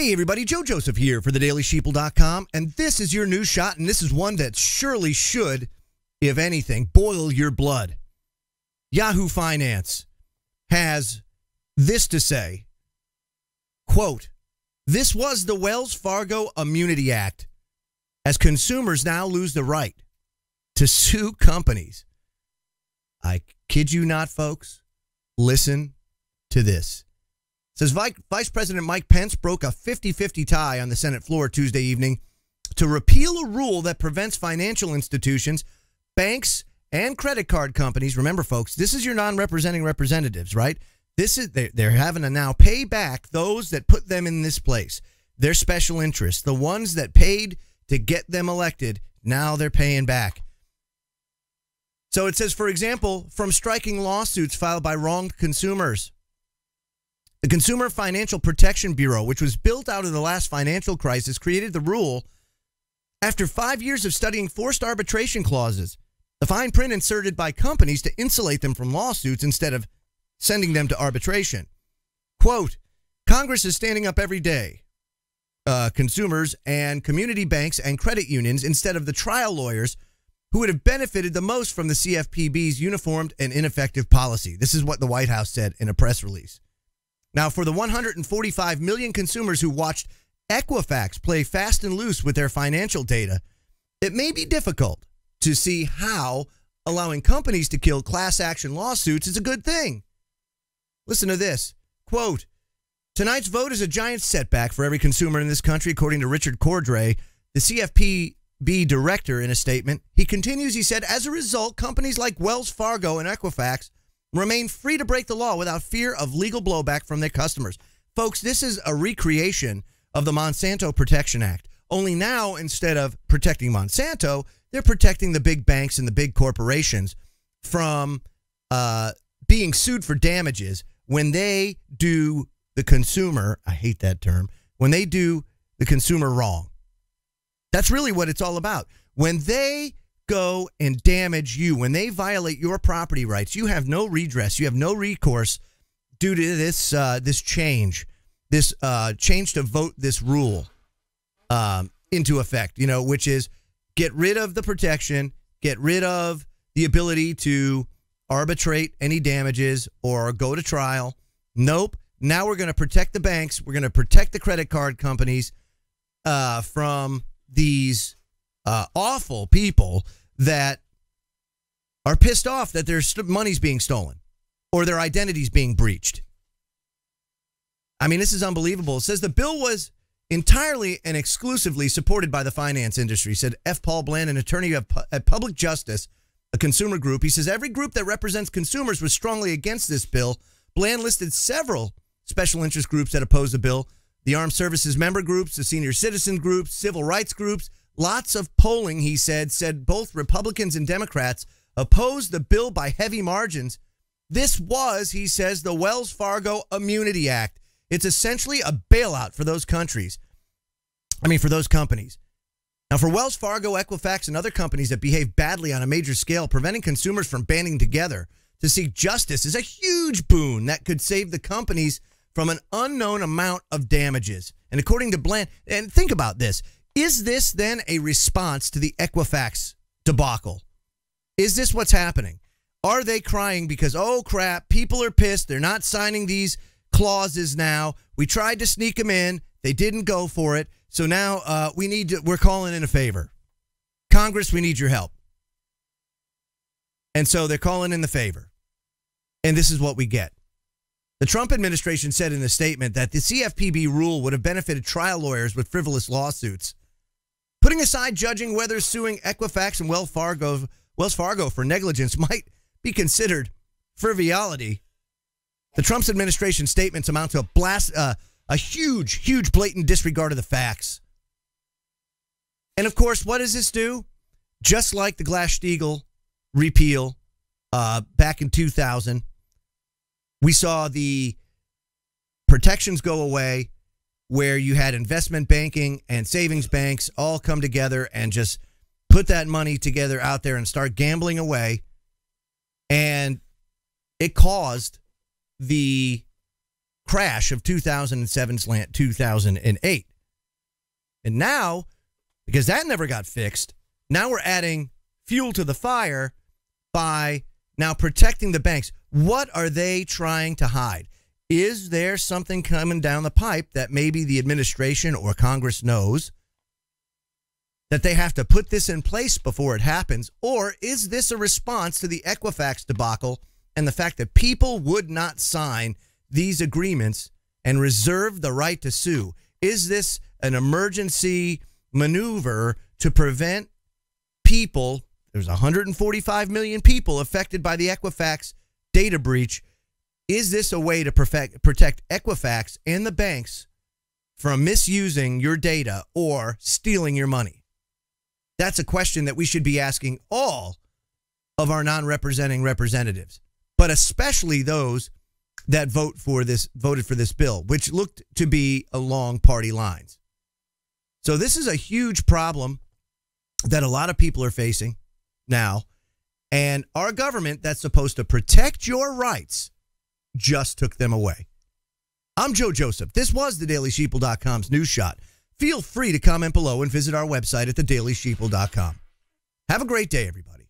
Hey everybody, Joe Joseph here for thedailysheeple.com, and this is your news shot, and this is one that surely should, if anything, boil your blood. Yahoo Finance has this to say, quote, "This was the Wells Fargo Immunity Act, as consumers now lose the right to sue companies." I kid you not, folks. Listen to this. It says Vice President Mike Pence broke a 50-50 tie on the Senate floor Tuesday evening to repeal a rule that prevents financial institutions, banks, and credit card companies. Remember, folks, this is your non-representing representatives, right? This is they're having to now pay back those that put them in this place. Their special interests, the ones that paid to get them elected, now they're paying back. So it says, for example, from striking lawsuits filed by wronged consumers. The Consumer Financial Protection Bureau, which was built out of the last financial crisis, created the rule after 5 years of studying forced arbitration clauses, the fine print inserted by companies to insulate them from lawsuits instead of sending them to arbitration. Quote, "Congress is standing up every day, consumers and community banks and credit unions instead of the trial lawyers who would have benefited the most from the CFPB's uniformed and ineffective policy." This is what the White House said in a press release. Now, for the 145 million consumers who watched Equifax play fast and loose with their financial data, it may be difficult to see how allowing companies to kill class action lawsuits is a good thing. Listen to this. Quote, "Tonight's vote is a giant setback for every consumer in this country," according to Richard Cordray, the CFPB director, in a statement. He continues, he said, "As a result, companies like Wells Fargo and Equifax remain free to break the law without fear of legal blowback from their customers." Folks, this is a recreation of the Monsanto Protection Act. Only now, instead of protecting Monsanto, they're protecting the big banks and the big corporations from being sued for damages when they do the consumer, I hate that term, when they do the consumer wrong. That's really what it's all about. When they go and damage you, when they violate your property rights, you have no redress, you have no recourse due to this change to vote this rule into effect, which is get rid of the protection, get rid of the ability to arbitrate any damages or go to trial. Nope. Now we're going to protect the banks, we're going to protect the credit card companies from these awful people that are pissed off that their money's being stolen or their identity's being breached. I mean, this is unbelievable. It says the bill was entirely and exclusively supported by the finance industry, said F. Paul Bland, an attorney at Public Justice, a consumer group. He says every group that represents consumers was strongly against this bill. Bland listed several special interest groups that opposed the bill: the armed services member groups, the senior citizen groups, civil rights groups. Lots of polling, he said both Republicans and Democrats opposed the bill by heavy margins. This was, he says, the Wells Fargo Immunity Act. It's essentially a bailout for those companies. Now, for Wells Fargo, Equifax, and other companies that behave badly on a major scale, preventing consumers from banding together to seek justice is a huge boon that could save the companies from an unknown amount of damages. And according to Bland, and think about this, is this then a response to the Equifax debacle? Is this what's happening? Are they crying because, oh crap, people are pissed, they're not signing these clauses now, we tried to sneak them in, they didn't go for it, so now we're calling in a favor. Congress, we need your help. And so they're calling in the favor. And this is what we get. The Trump administration said in a statement that the CFPB rule would have benefited trial lawyers with frivolous lawsuits. Putting aside judging whether suing Equifax and Wells Fargo for negligence might be considered frivolity, the Trump administration statements amount to a huge blatant disregard of the facts. And of course, what does this do? Just like the Glass-Steagall repeal back in 2000, we saw the protections go away, where you had investment banking and savings banks all come together and just put that money together out there and start gambling away. And it caused the crash of 2007/2008. And now, because that never got fixed, now we're adding fuel to the fire by now protecting the banks. What are they trying to hide? Is there something coming down the pipe that maybe the administration or Congress knows that they have to put this in place before it happens? Or is this a response to the Equifax debacle and the fact that people would not sign these agreements and reserve the right to sue? Is this an emergency maneuver to prevent people? There's 145 million people affected by the Equifax data breach. Is this a way to protect Equifax and the banks from misusing your data or stealing your money? That's a question that we should be asking all of our non-representing representatives, but especially those that voted for this bill, which looked to be along party lines. So this is a huge problem that a lot of people are facing now, and our government that's supposed to protect your rights just took them away. I'm Joe Joseph. This was thedailysheeple.com's News Shot. Feel free to comment below and visit our website at thedailysheeple.com. Have a great day, everybody.